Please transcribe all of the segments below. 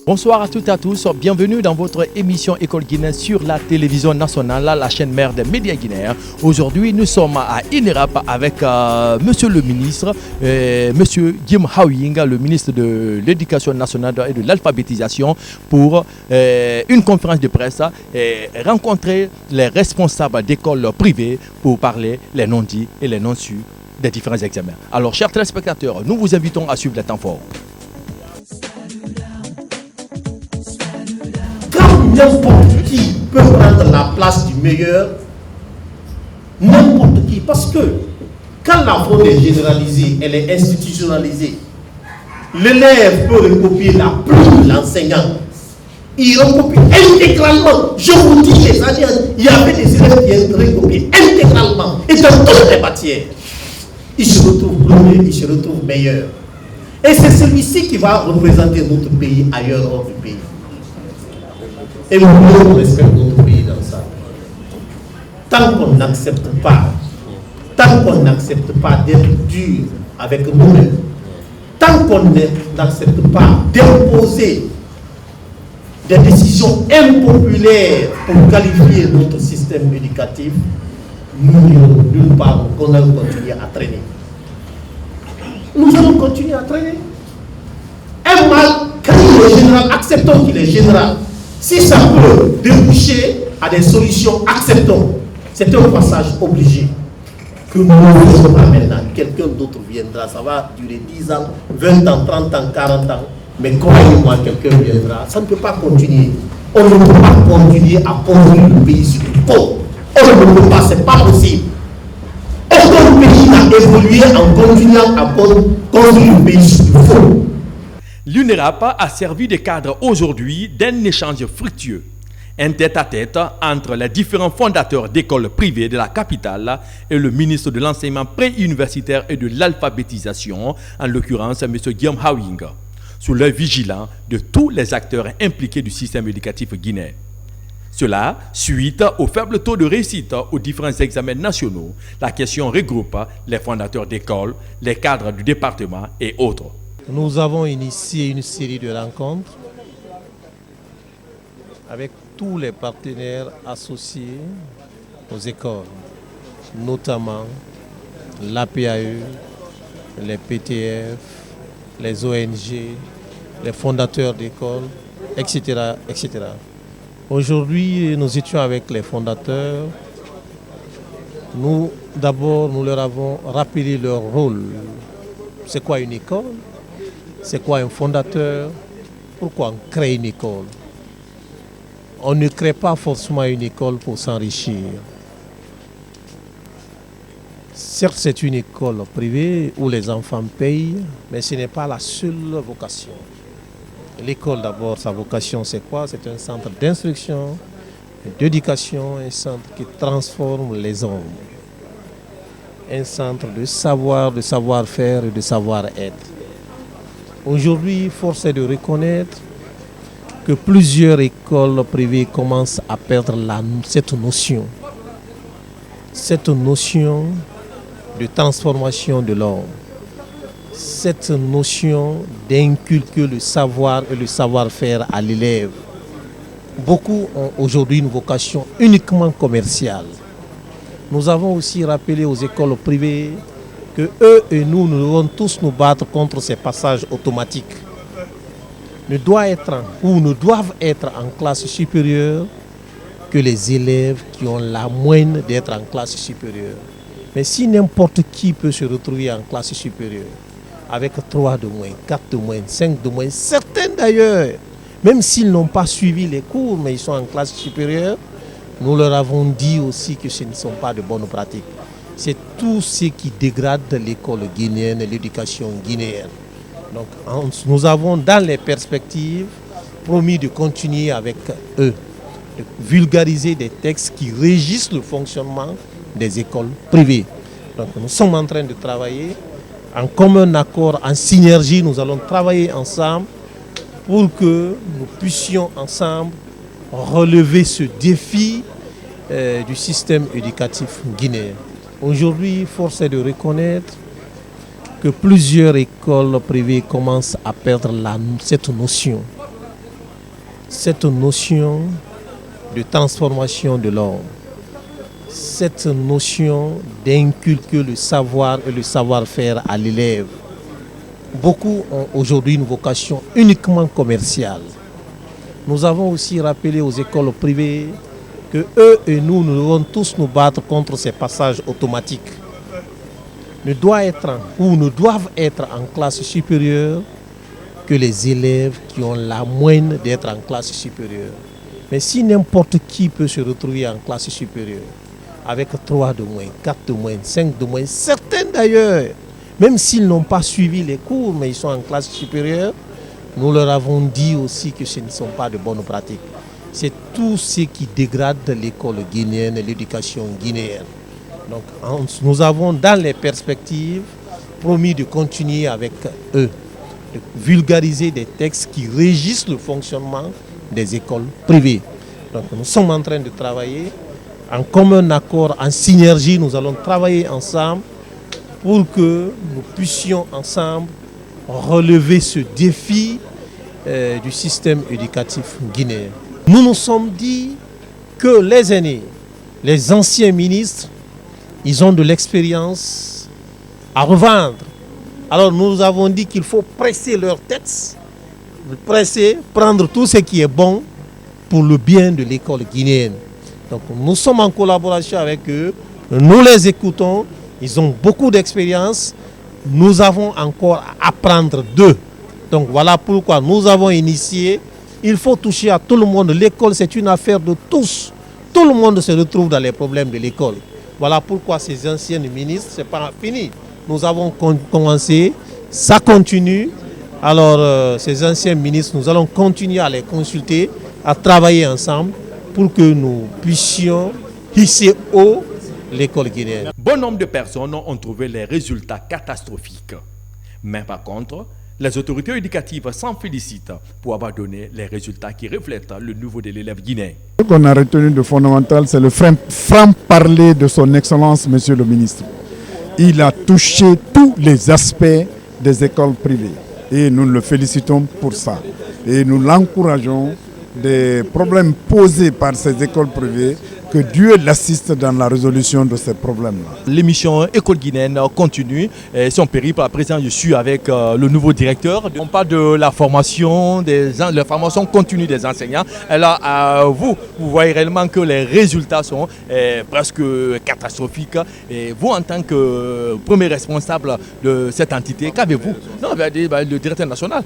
Bonsoir à toutes et à tous, bienvenue dans votre émission École Guinée sur la télévision nationale, la chaîne mère des médias guinéens. Aujourd'hui, nous sommes à INERAP avec monsieur le ministre, monsieur Jim Hawing, le ministre de l'Éducation nationale et de l'alphabétisation, pour une conférence de presse et rencontrer les responsables d'écoles privées pour parler les non-dits et les non-sus des différents examens. Alors, chers téléspectateurs, nous vous invitons à suivre les temps forts. N'importe qui peut prendre la place du meilleur, n'importe qui, parce que quand la fraude est généralisée, elle est institutionnalisée, l'élève peut recopier la plume de l'enseignant, il recopie intégralement. Je vous dis, les années, il y avait des élèves qui recopiaient intégralement, et dans toutes les matières, il se retrouve bleu, il se retrouve meilleur. Et c'est celui-ci qui va représenter notre pays ailleurs hors du pays. Et nous respectons notre pays dans ça. Tant qu'on n'accepte pas d'être dur avec nous-mêmes, tant qu'on n'accepte pas d'imposer des décisions impopulaires pour qualifier notre système éducatif, nous n'irons nulle part, qu'on allons continuer à traîner. Nous allons continuer à traîner. Un mal, quand il est général, acceptons qu'il est général. Si ça peut déboucher à des solutions, acceptons. C'est un passage obligé. Que nous ne faisons pas maintenant. Quelqu'un d'autre viendra. Ça va durer 10 ans, 20 ans, 30 ans, 40 ans. Mais croyez-moi, quelqu'un viendra. Ça ne peut pas continuer. On ne peut pas continuer à construire le pays sur le faux. On ne peut pas, ce n'est pas possible. Aucun pays n'a évolué en continuant à construire le pays sur le faux. L'UNERAP a servi de cadre aujourd'hui d'un échange fructueux, un tête-à-tête entre les différents fondateurs d'écoles privées de la capitale et le ministre de l'enseignement préuniversitaire et de l'alphabétisation, en l'occurrence M. Guillaume Hawing, sous l'œil vigilant de tous les acteurs impliqués du système éducatif guinéen. Cela suite au faible taux de réussite aux différents examens nationaux. La question regroupe les fondateurs d'écoles, les cadres du département et autres. Nous avons initié une série de rencontres avec tous les partenaires associés aux écoles, notamment l'APAE, les PTF, les ONG, les fondateurs d'écoles, etc., etc. Aujourd'hui, nous étions avec les fondateurs. Nous leur avons rappelé leur rôle. C'est quoi une école ? C'est quoi un fondateur? Pourquoi on crée une école? On ne crée pas forcément une école pour s'enrichir. Certes, c'est une école privée où les enfants payent, mais ce n'est pas la seule vocation. L'école, d'abord, sa vocation, c'est quoi? C'est un centre d'instruction, d'éducation, un centre qui transforme les hommes. Un centre de savoir, de savoir-faire et de savoir-être. Aujourd'hui, force est de reconnaître que plusieurs écoles privées commencent à perdre cette notion de transformation de l'homme, cette notion d'inculquer le savoir et le savoir-faire à l'élève. Beaucoup ont aujourd'hui une vocation uniquement commerciale. Nous avons aussi rappelé aux écoles privées que eux et nous devons tous nous battre contre ces passages automatiques. Ne doivent être en classe supérieure que les élèves qui ont la moyenne d'être en classe supérieure. Mais si n'importe qui peut se retrouver en classe supérieure, avec 3 de moins, 4 de moins, 5 de moins, certains d'ailleurs, même s'ils n'ont pas suivi les cours, mais ils sont en classe supérieure, nous leur avons dit aussi que ce ne sont pas de bonnes pratiques. C'est tout ce qui dégrade l'école guinéenne et l'éducation guinéenne. Donc nous avons dans les perspectives promis de continuer avec eux, de vulgariser des textes qui régissent le fonctionnement des écoles privées. Donc nous sommes en train de travailler en commun accord, en synergie, nous allons travailler ensemble pour que nous puissions ensemble relever ce défi du système éducatif guinéen. Aujourd'hui, force est de reconnaître que plusieurs écoles privées commencent à perdre cette notion cette notion de transformation de l'homme, cette notion d'inculquer le savoir et le savoir-faire à l'élève. Beaucoup ont aujourd'hui une vocation uniquement commerciale. Nous avons aussi rappelé aux écoles privées que eux et nous devons tous nous battre contre ces passages automatiques. Ne doivent être en classe supérieure que les élèves qui ont la moyenne d'être en classe supérieure. Mais si n'importe qui peut se retrouver en classe supérieure, avec 3 de moins, 4 de moins, 5 de moins, certains d'ailleurs, même s'ils n'ont pas suivi les cours, mais ils sont en classe supérieure, nous leur avons dit aussi que ce ne sont pas de bonnes pratiques. C'est tout ce qui dégrade l'école guinéenne et l'éducation guinéenne. Donc nous avons dans les perspectives promis de continuer avec eux, de vulgariser des textes qui régissent le fonctionnement des écoles privées. Donc nous sommes en train de travailler en commun accord, en synergie, nous allons travailler ensemble pour que nous puissions ensemble relever ce défi du système éducatif guinéen. Nous nous sommes dit que les aînés, les anciens ministres, ils ont de l'expérience à revendre. Alors nous avons dit qu'il faut presser leurs têtes, prendre tout ce qui est bon pour le bien de l'école guinéenne. Donc nous sommes en collaboration avec eux, nous les écoutons, ils ont beaucoup d'expérience, nous avons encore à apprendre d'eux. Donc voilà pourquoi nous avons initié, il faut toucher à tout le monde, l'école c'est une affaire de tous, tout le monde se retrouve dans les problèmes de l'école. Voilà pourquoi ces anciens ministres, ce n'est pas fini. Nous avons commencé, ça continue. Alors ces anciens ministres, nous allons continuer à les consulter, à travailler ensemble pour que nous puissions hisser haut l'école guinéenne. Bon nombre de personnes ont trouvé les résultats catastrophiques. Mais par contre, les autorités éducatives s'en félicitent pour avoir donné les résultats qui reflètent le niveau de l'élève guinéen. Ce qu'on a retenu de fondamental, c'est le franc-parler de son Excellence, Monsieur le Ministre. Il a touché tous les aspects des écoles privées et nous le félicitons pour ça. Et nous l'encourageons des problèmes posés par ces écoles privées, que Dieu l'assiste dans la résolution de ces problèmes-là. L'émission École guinéenne continue. Son périple, à présent, je suis avec le nouveau directeur. On parle de la formation, la formation continue des enseignants. Et là, vous voyez réellement que les résultats sont presque catastrophiques. Et vous, en tant que premier responsable de cette entité, qu'avez-vous? Non, le directeur national,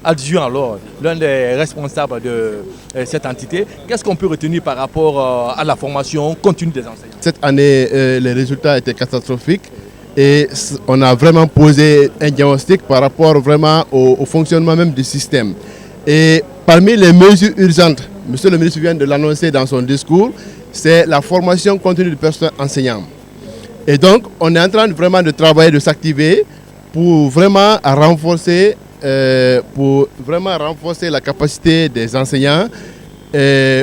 adjoint alors, l'un des responsables de cette entité. Qu'est-ce qu'on peut retenir par rapport à la formation continue des enseignants? Cette année, les résultats étaient catastrophiques et on a vraiment posé un diagnostic par rapport vraiment au fonctionnement même du système. Et parmi les mesures urgentes, Monsieur le ministre vient de l'annoncer dans son discours, c'est la formation continue du personnel enseignant. Et donc, on est en train vraiment de travailler, de s'activer pour vraiment renforcer la capacité des enseignants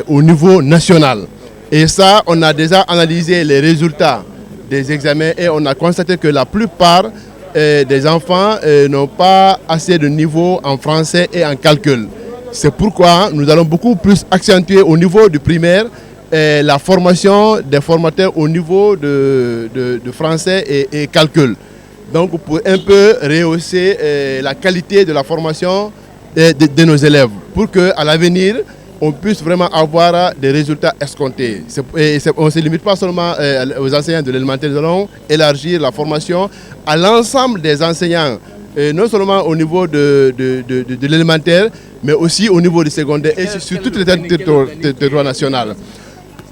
au niveau national. Et ça, on a déjà analysé les résultats des examens et on a constaté que la plupart des enfants n'ont pas assez de niveau en français et en calcul. C'est pourquoi nous allons beaucoup plus accentuer au niveau du primaire la formation des formateurs au niveau de français et calcul. Donc pour un peu rehausser la qualité de la formation de nos élèves, pour qu'à l'avenir, on puisse vraiment avoir des résultats escomptés. On ne se limite pas seulement aux enseignants de l'élémentaire, nous allons élargir la formation à l'ensemble des enseignants, non seulement au niveau de l'élémentaire, mais aussi au niveau du secondaire et sur toutes les territoires nationales.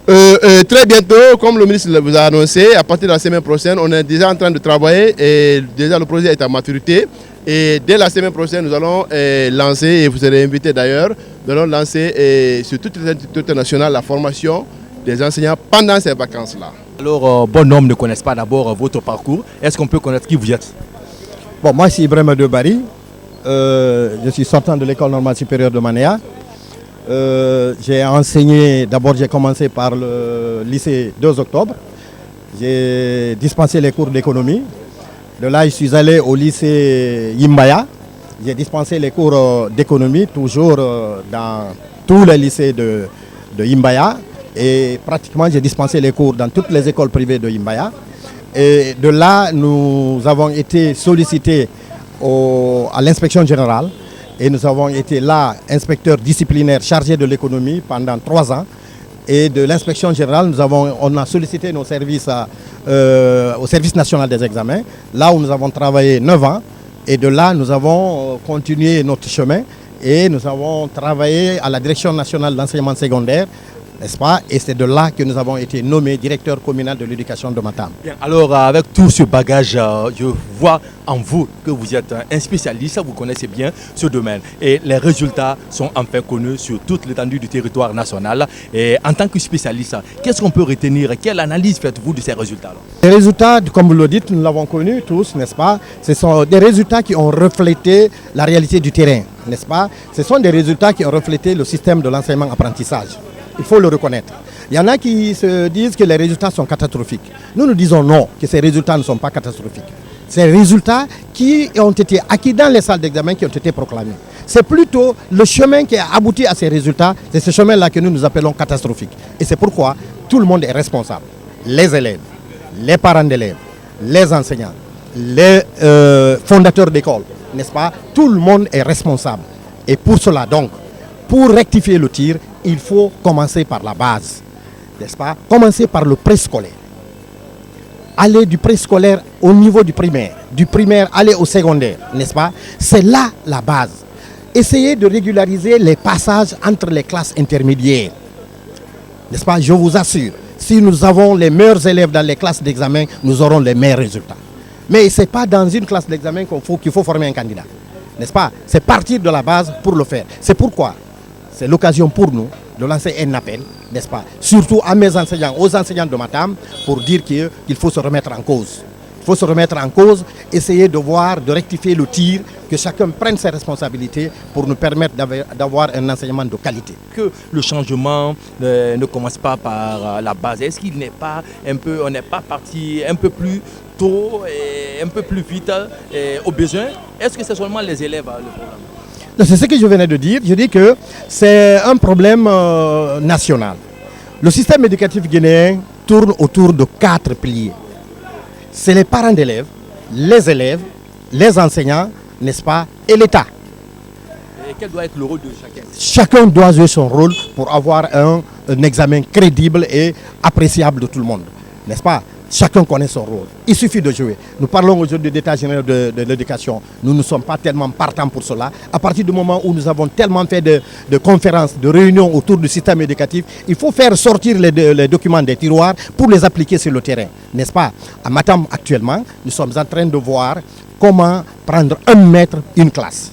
Très bientôt, comme le ministre vous a annoncé, à partir de la semaine prochaine, on est déjà en train de travailler et déjà le projet est à maturité. Et dès la semaine prochaine, nous allons lancer, et vous serez invités d'ailleurs, nous allons lancer sur toutes les entités nationales la formation des enseignants pendant ces vacances-là. Alors, bon nombre ne connaissent pas d'abord votre parcours. Est-ce qu'on peut connaître qui vous êtes? Bon, moi, c'est Ibrahim Debari. Je suis sortant de l'école normale supérieure de Manéa. J'ai enseigné, d'abord j'ai commencé par le lycée 2 octobre. J'ai dispensé les cours d'économie. De là, je suis allé au lycée Yimbaya. J'ai dispensé les cours d'économie, toujours dans tous les lycées de Imbaya. Et pratiquement, j'ai dispensé les cours dans toutes les écoles privées de Imbaya. Et de là, nous avons été sollicités à l'inspection générale. Et nous avons été là, inspecteur disciplinaire chargé de l'économie pendant 3 ans. Et de l'inspection générale, on a sollicité nos services au service national des examens, là où nous avons travaillé 9 ans. Et de là, nous avons continué notre chemin et nous avons travaillé à la direction nationale de l'enseignement secondaire, n'est-ce pas? Et c'est de là que nous avons été nommés directeur communal de l'éducation de Matam. Bien, alors avec tout ce bagage, je vois en vous que vous êtes un spécialiste, vous connaissez bien ce domaine. Et les résultats sont enfin connus sur toute l'étendue du territoire national. Et en tant que spécialiste, qu'est-ce qu'on peut retenir? Quelle analyse faites-vous de ces résultats-là? Les résultats, comme vous le dites, nous l'avons connu tous, n'est-ce pas? Ce sont des résultats qui ont reflété la réalité du terrain, n'est-ce pas? Ce sont des résultats qui ont reflété le système de l'enseignement-apprentissage. Il faut le reconnaître. Il y en a qui se disent que les résultats sont catastrophiques. Nous disons non, que ces résultats ne sont pas catastrophiques. Ces résultats qui ont été acquis dans les salles d'examen qui ont été proclamés. C'est plutôt le chemin qui a abouti à ces résultats, c'est ce chemin-là que nous appelons catastrophique. Et c'est pourquoi tout le monde est responsable. Les élèves, les parents d'élèves, les enseignants, les fondateurs d'école, n'est-ce pas? Tout le monde est responsable. Et pour cela donc, pour rectifier le tir, il faut commencer par la base, n'est-ce pas? Commencer par le préscolaire. Aller du préscolaire au niveau du primaire aller au secondaire, n'est-ce pas? C'est là la base. Essayez de régulariser les passages entre les classes intermédiaires, n'est-ce pas? Je vous assure, si nous avons les meilleurs élèves dans les classes d'examen, nous aurons les meilleurs résultats. Mais ce n'est pas dans une classe d'examen qu'il faut former un candidat, n'est-ce pas? C'est partir de la base pour le faire. C'est pourquoi c'est l'occasion pour nous de lancer un appel, n'est-ce pas? Surtout à mes enseignants, aux enseignants de Matam, pour dire qu'il faut se remettre en cause. Il faut se remettre en cause, essayer de voir, de rectifier le tir, que chacun prenne ses responsabilités pour nous permettre d'avoir un enseignement de qualité. Que le changement ne commence pas par la base. Est-ce qu'il n'est pas on n'est pas parti un peu plus tôt et un peu plus vite au besoin? Est-ce que c'est seulement les élèves le problème? C'est ce que je venais de dire. Je dis que c'est un problème national. Le système éducatif guinéen tourne autour de 4 piliers. C'est les parents d'élèves, les enseignants, n'est-ce pas, et l'État. Et quel doit être le rôle de chacun? Chacun doit jouer son rôle pour avoir un examen crédible et appréciable de tout le monde, n'est-ce pas? Chacun connaît son rôle. Il suffit de jouer. Nous parlons aujourd'hui d'État général de l'éducation. Nous ne sommes pas tellement partants pour cela. À partir du moment où nous avons tellement fait de conférences, de réunions autour du système éducatif, il faut faire sortir les documents des tiroirs pour les appliquer sur le terrain. N'est-ce pas? À Matam, actuellement, nous sommes en train de voir comment prendre un maître, une classe.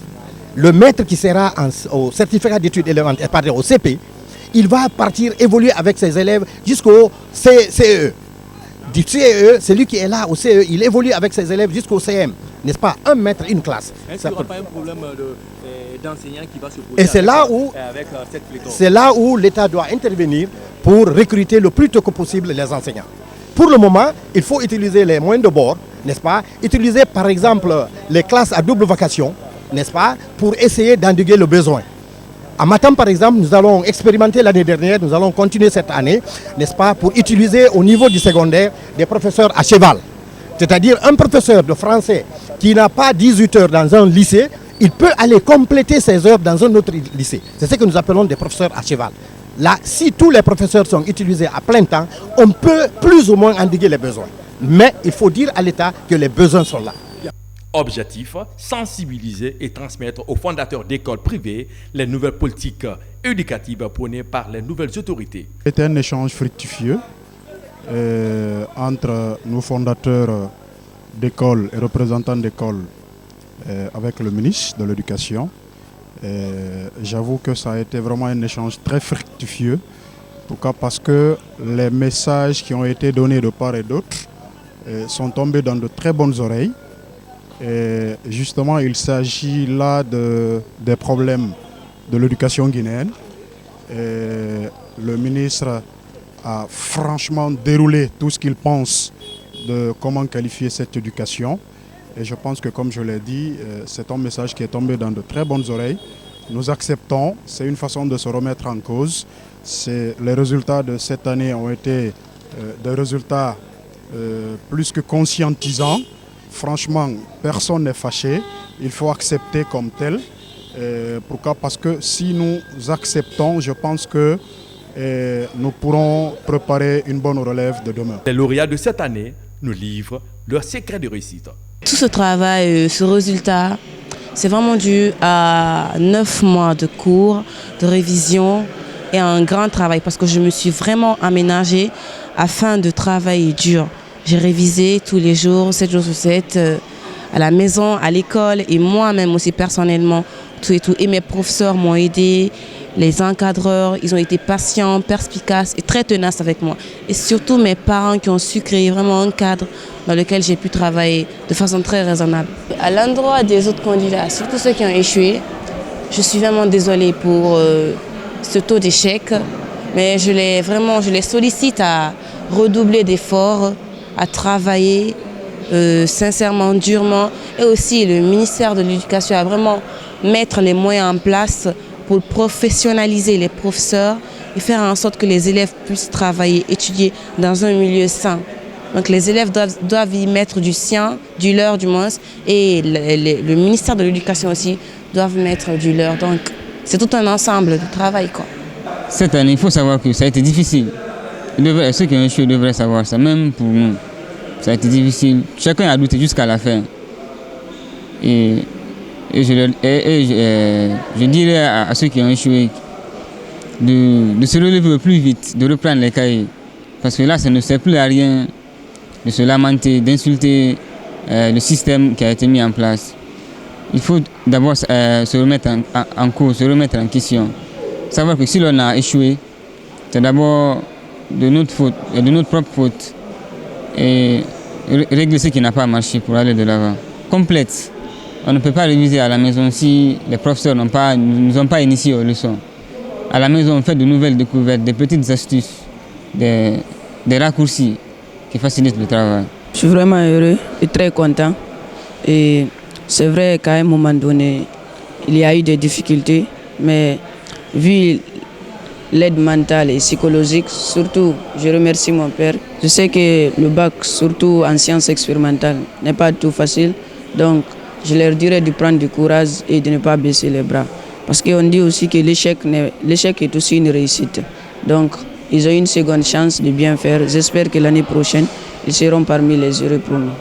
Le maître qui sera au certificat d'études élémentaires, pardon, au CP, il va partir évoluer avec ses élèves jusqu'au CE. Du CE, celui qui est là au CE, il évolue avec ses élèves jusqu'au CM. N'est-ce pas? Un maître, une classe. Est-ce qu'il n'y aura pas un problème d'enseignants qui va se poser et c'est là où, c'est là où l'État doit intervenir pour recruter le plus tôt que possible les enseignants. Pour le moment, il faut utiliser les moyens de bord, n'est-ce pas? Utiliser par exemple les classes à double vacation, n'est-ce pas? Pour essayer d'endiguer le besoin. À Matam, par exemple, nous allons expérimenter l'année dernière, nous allons continuer cette année, n'est-ce pas, pour utiliser au niveau du secondaire des professeurs à cheval. C'est-à-dire un professeur de français qui n'a pas 18 heures dans un lycée, il peut aller compléter ses heures dans un autre lycée. C'est ce que nous appelons des professeurs à cheval. Là, si tous les professeurs sont utilisés à plein temps, on peut plus ou moins endiguer les besoins. Mais il faut dire à l'État que les besoins sont là. Objectif, sensibiliser et transmettre aux fondateurs d'écoles privées les nouvelles politiques éducatives prônées par les nouvelles autorités. C'était un échange fructueux entre nos fondateurs d'écoles et représentants d'écoles avec le ministre de l'Éducation. J'avoue que ça a été vraiment un échange très fructueux, en tout cas parce que les messages qui ont été donnés de part et d'autre sont tombés dans de très bonnes oreilles. Et justement, il s'agit là des problèmes de l'éducation guinéenne. Et le ministre a franchement déroulé tout ce qu'il pense de comment qualifier cette éducation. Et je pense que, comme je l'ai dit, c'est un message qui est tombé dans de très bonnes oreilles. nous acceptons, c'est une façon de se remettre en cause. Les résultats de cette année ont été des résultats plus que conscientisants. Franchement, personne n'est fâché, il faut accepter comme tel. Pourquoi? Parce que si nous acceptons, je pense que nous pourrons préparer une bonne relève de demain. Les lauréats de cette année nous livrent leur secret de réussite. Tout ce travail, ce résultat, c'est vraiment dû à 9 mois de cours, de révision et un grand travail parce que je me suis vraiment aménagée afin de travailler dur. J'ai révisé tous les jours, 7 jours sur 7, à la maison, à l'école et moi-même aussi personnellement, tout et tout. Et mes professeurs m'ont aidé, les encadreurs, ils ont été patients, perspicaces et très tenaces avec moi. Et surtout mes parents qui ont su créer vraiment un cadre dans lequel j'ai pu travailler de façon très raisonnable. À l'endroit des autres candidats, surtout ceux qui ont échoué, je suis vraiment désolée pour ce taux d'échec, mais je les sollicite à redoubler d'efforts, à travailler sincèrement, durement, et aussi le ministère de l'Éducation a vraiment mettre les moyens en place pour professionnaliser les professeurs et faire en sorte que les élèves puissent travailler, étudier dans un milieu sain. Donc les élèves doivent y mettre du sien, du leur du moins, et le ministère de l'Éducation aussi doivent mettre du leur. Donc c'est tout un ensemble de travail, quoi. Cette année, il faut savoir que ça a été difficile. Ceux qui ont échoué devraient savoir ça, même pour nous. Ça a été difficile. Chacun a douté jusqu'à la fin. Et je dirais à ceux qui ont échoué de se relever plus vite, de reprendre les cahiers. Parce que là, ça ne sert plus à rien de se lamenter, d'insulter le système qui a été mis en place. Il faut d'abord se remettre en cause, se remettre en question. Savoir que si l'on a échoué, c'est d'abord de notre faute, de notre propre faute. Et régler ce qui n'a pas marché pour aller de l'avant. Complète. On ne peut pas réviser à la maison si les professeurs ne nous ont pas initiés aux leçons. À la maison, on fait de nouvelles découvertes, des petites astuces, des raccourcis qui facilitent le travail. Je suis vraiment heureux et très content. Et c'est vrai qu'à un moment donné, il y a eu des difficultés, mais vu l'aide mentale et psychologique, surtout, je remercie mon père. Je sais que le bac, surtout en sciences expérimentales, n'est pas tout facile. Donc, je leur dirais de prendre du courage et de ne pas baisser les bras. Parce qu'on dit aussi que l'échec est aussi une réussite. Donc, ils ont une seconde chance de bien faire. J'espère que l'année prochaine, ils seront parmi les heureux pour nous.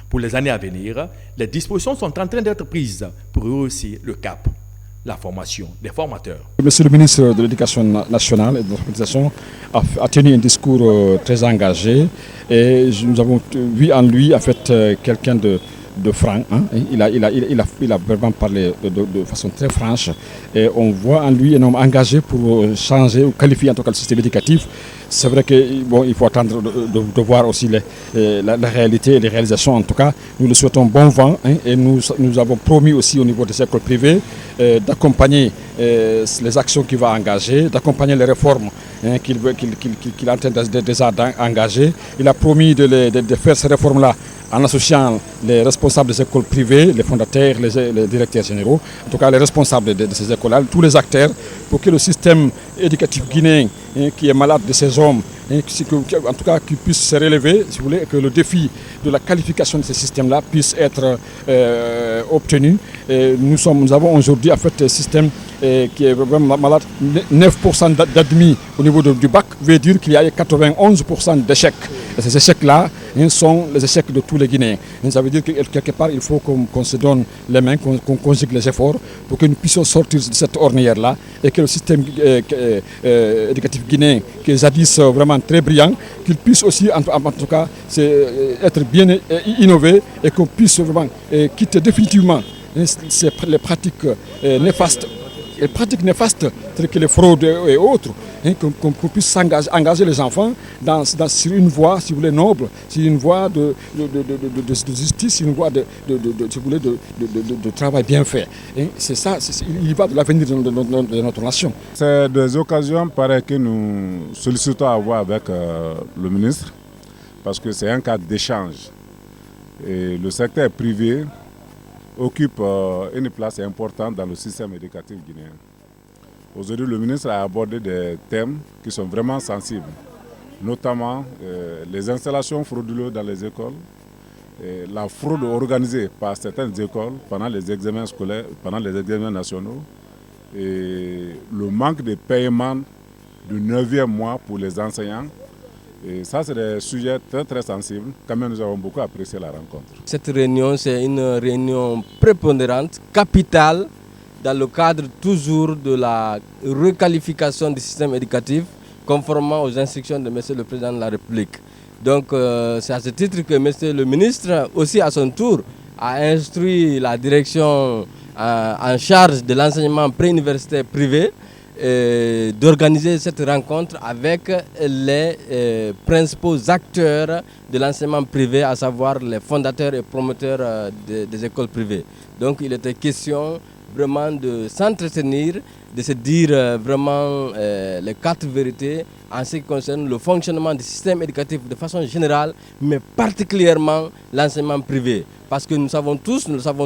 Pour les années à venir, les dispositions sont en train d'être prises pour rehausser le cap, la formation des formateurs. Monsieur le ministre de l'Éducation nationale et de l'Organisation a tenu un discours très engagé et nous avons vu en lui en fait quelqu'un de franc. Hein. Il a vraiment parlé de façon très franche et on voit en lui un homme engagé pour changer ou qualifier en tout cas le système éducatif. C'est vrai qu'il faut attendre de voir aussi la réalité et les réalisations. En tout cas, nous le souhaitons bon vent et nous avons promis aussi au niveau des écoles privées d'accompagner les actions qu'il va engager, d'accompagner les réformes qu'il est en train déjà d'engager. Il a promis de faire ces réformes-là en associant les responsables des écoles privées, les fondateurs, les directeurs généraux, en tout cas les responsables de ces écoles-là, tous les acteurs, pour que le système éducatif guinéen qui est malade de ces hommes, en tout cas qui puisse se relever, si vous voulez, que le défi de la qualification de ces systèmes-là puisse être obtenu. Nous avons aujourd'hui en fait un système qui est vraiment malade. 9% d'admis au niveau du bac veut dire qu'il y a 91% d'échecs. Et ces échecs-là sont les échecs de tous les Guinéens. Ça veut dire que quelque part, il faut qu'on se donne les mains, qu'on conjugue les efforts pour que nous puissions sortir de cette ornière-là et que le système éducatif guinéen, qui est jadis vraiment très brillant, qu'il puisse aussi, en tout cas, être bien innové et qu'on puisse vraiment quitter définitivement les pratiques néfastes. Les pratiques néfastes, telles que les fraudes et autres, qu'on puisse engager les enfants sur une voie, si vous voulez, noble, sur une voie de justice, une voie de travail bien fait. C'est ça, il y va de l'avenir de notre nation. C'est des occasions pareilles que nous sollicitons à avoir avec le ministre, parce que c'est un cadre d'échange. Et le secteur privé occupe une place importante dans le système éducatif guinéen. Aujourd'hui, le ministre a abordé des thèmes qui sont vraiment sensibles, notamment les installations frauduleuses dans les écoles, la fraude organisée par certaines écoles pendant les examens scolaires, pendant les examens nationaux, et le manque de paiement du 9e mois pour les enseignants. Et ça, c'est des sujets très très sensibles. Quand même, nous avons beaucoup apprécié la rencontre. Cette réunion, c'est une réunion prépondérante, capitale, dans le cadre toujours de la requalification du système éducatif, conformément aux instructions de M. le Président de la République. Donc, c'est à ce titre que M. le ministre, aussi à son tour, a instruit la direction en charge de l'enseignement préuniversitaire privé d'organiser cette rencontre avec les principaux acteurs de l'enseignement privé, à savoir les fondateurs et promoteurs des écoles privées. Donc il était question vraiment de s'entretenir, de se dire vraiment les 4 vérités en ce qui concerne le fonctionnement du système éducatif de façon générale, mais particulièrement l'enseignement privé. Parce que nous le savons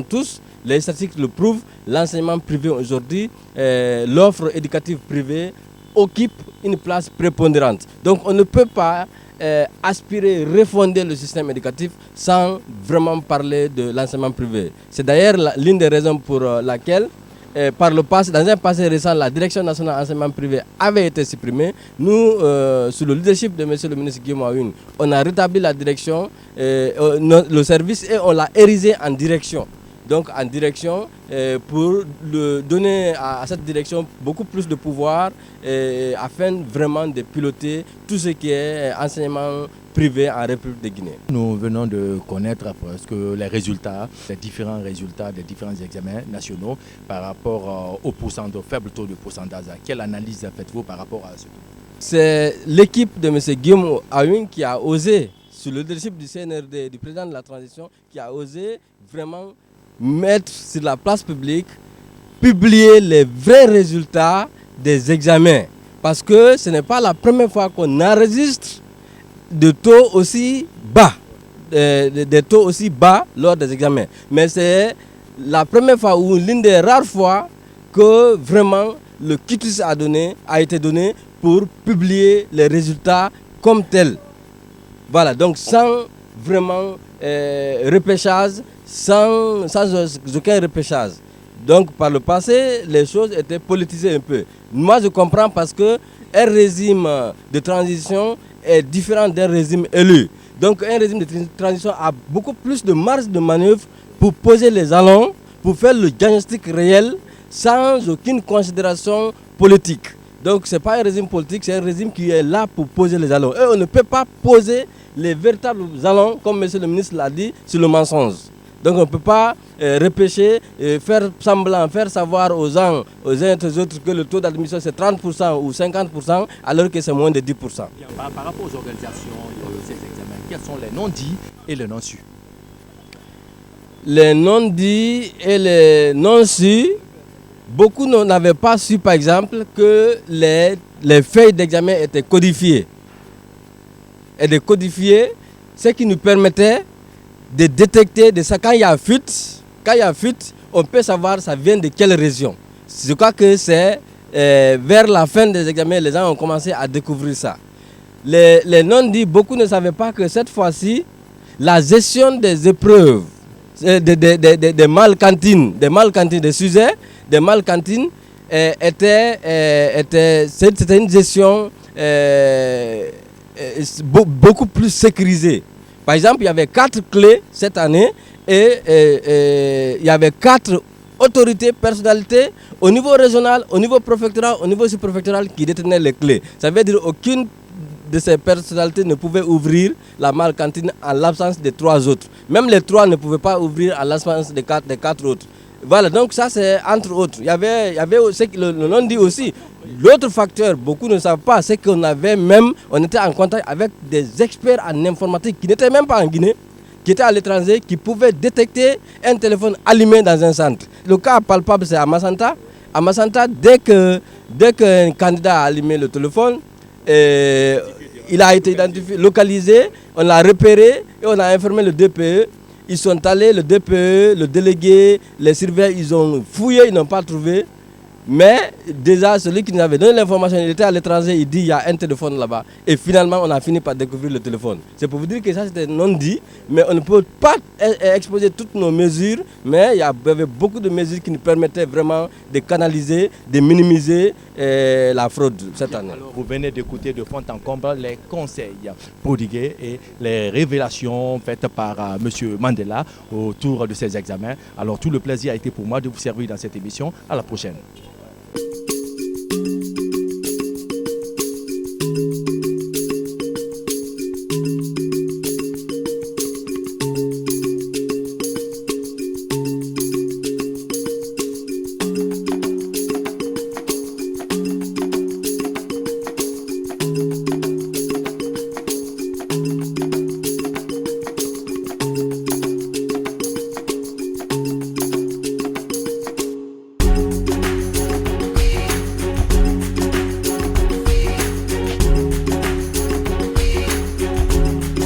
tous, les statistiques le prouvent, l'enseignement privé aujourd'hui, l'offre éducative privée occupe une place prépondérante. Donc on ne peut pas aspirer, refonder le système éducatif sans vraiment parler de l'enseignement privé. C'est d'ailleurs l'une des raisons pour laquelle, par le passé, dans un passé récent, la Direction nationale d'enseignement privé avait été supprimée. Nous, sous le leadership de M. le ministre Guillaume Aoun, on a rétabli la direction, le service, et on l'a érigé en direction. Donc en direction pour donner à cette direction beaucoup plus de pouvoir afin vraiment de piloter tout ce qui est enseignement privé en République de Guinée. Nous venons de connaître presque les résultats, les différents résultats des différents examens nationaux par rapport au faible taux de pourcentage. Quelle analyse faites-vous par rapport à ce taux? C'est l'équipe de M. Guillaume Aoun qui a osé, sous le leadership du CNRD, du président de la transition, qui a osé vraiment mettre sur la place publique, publier les vrais résultats des examens. Parce que ce n'est pas la première fois qu'on enregistre des taux aussi bas, des taux aussi bas lors des examens. Mais c'est la première fois ou l'une des rares fois que vraiment le quitus a été donné pour publier les résultats comme tels. Voilà, donc sans vraiment repêchage, sans aucun repêchage. Donc par le passé, les choses étaient politisées un peu. Moi je comprends parce que un régime de transition est différent d'un régime élu. Donc un régime de transition a beaucoup plus de marge de manœuvre pour poser les jalons, pour faire le diagnostic réel sans aucune considération politique. Donc ce n'est pas un régime politique, c'est un régime qui est là pour poser les jalons. Et on ne peut pas poser les véritables jalons, comme M. le ministre l'a dit, sur le mensonge. Donc on ne peut pas repêcher, faire semblant, faire savoir aux uns et aux autres que le taux d'admission c'est 30% ou 50% alors que c'est moins de 10%. Par rapport aux organisations de ces examens, quels sont les non-dits et les non-sus? Les non-dits et les non-sus, beaucoup n'avaient pas su par exemple que les feuilles d'examen étaient codifiées. Et de codifier, ce qui nous permettait de détecter quand il y a fuite, on peut savoir ça vient de quelle région. Je crois que c'est vers la fin des examens, les gens ont commencé à découvrir ça. Les non-dits, beaucoup ne savaient pas que cette fois-ci, la gestion des épreuves, des mal-cantines, des sujets, des mal-cantines, c'était une gestion beaucoup plus sécurisée. Par exemple, il y avait 4 clés cette année et il y avait 4 autorités, personnalités au niveau régional, au niveau préfectoral, au niveau sous-préfectoral qui détenaient les clés. Ça veut dire qu'aucune de ces personnalités ne pouvait ouvrir la mal-cantine en l'absence des 3 autres. Même les 3 ne pouvaient pas ouvrir en l'absence des 4 autres. Voilà, donc ça c'est entre autres. Il y avait aussi le non-dit aussi. L'autre facteur, beaucoup ne savent pas, c'est qu'on on était en contact avec des experts en informatique qui n'étaient même pas en Guinée, qui étaient à l'étranger, qui pouvaient détecter un téléphone allumé dans un centre. Le cas palpable, c'est à Massanta. À Massanta, dès qu'un candidat a allumé le téléphone, il a été identifié, localisé, on l'a repéré et on a informé le DPE. Ils sont allés, le DPE, le délégué, les surveillants, ils ont fouillé, ils n'ont pas trouvé. Mais déjà, celui qui nous avait donné l'information, il était à l'étranger, il dit il y a un téléphone là-bas. Et finalement, on a fini par découvrir le téléphone. C'est pour vous dire que ça, c'était non dit, mais on ne peut pas exposer toutes nos mesures, mais il y avait beaucoup de mesures qui nous permettaient vraiment de canaliser, de minimiser la fraude cette année. Alors, vous venez d'écouter de fond en comble les conseils prodigués et les révélations faites par M. Mandela autour de ces examens. Alors, tout le plaisir a été pour moi de vous servir dans cette émission. À la prochaine.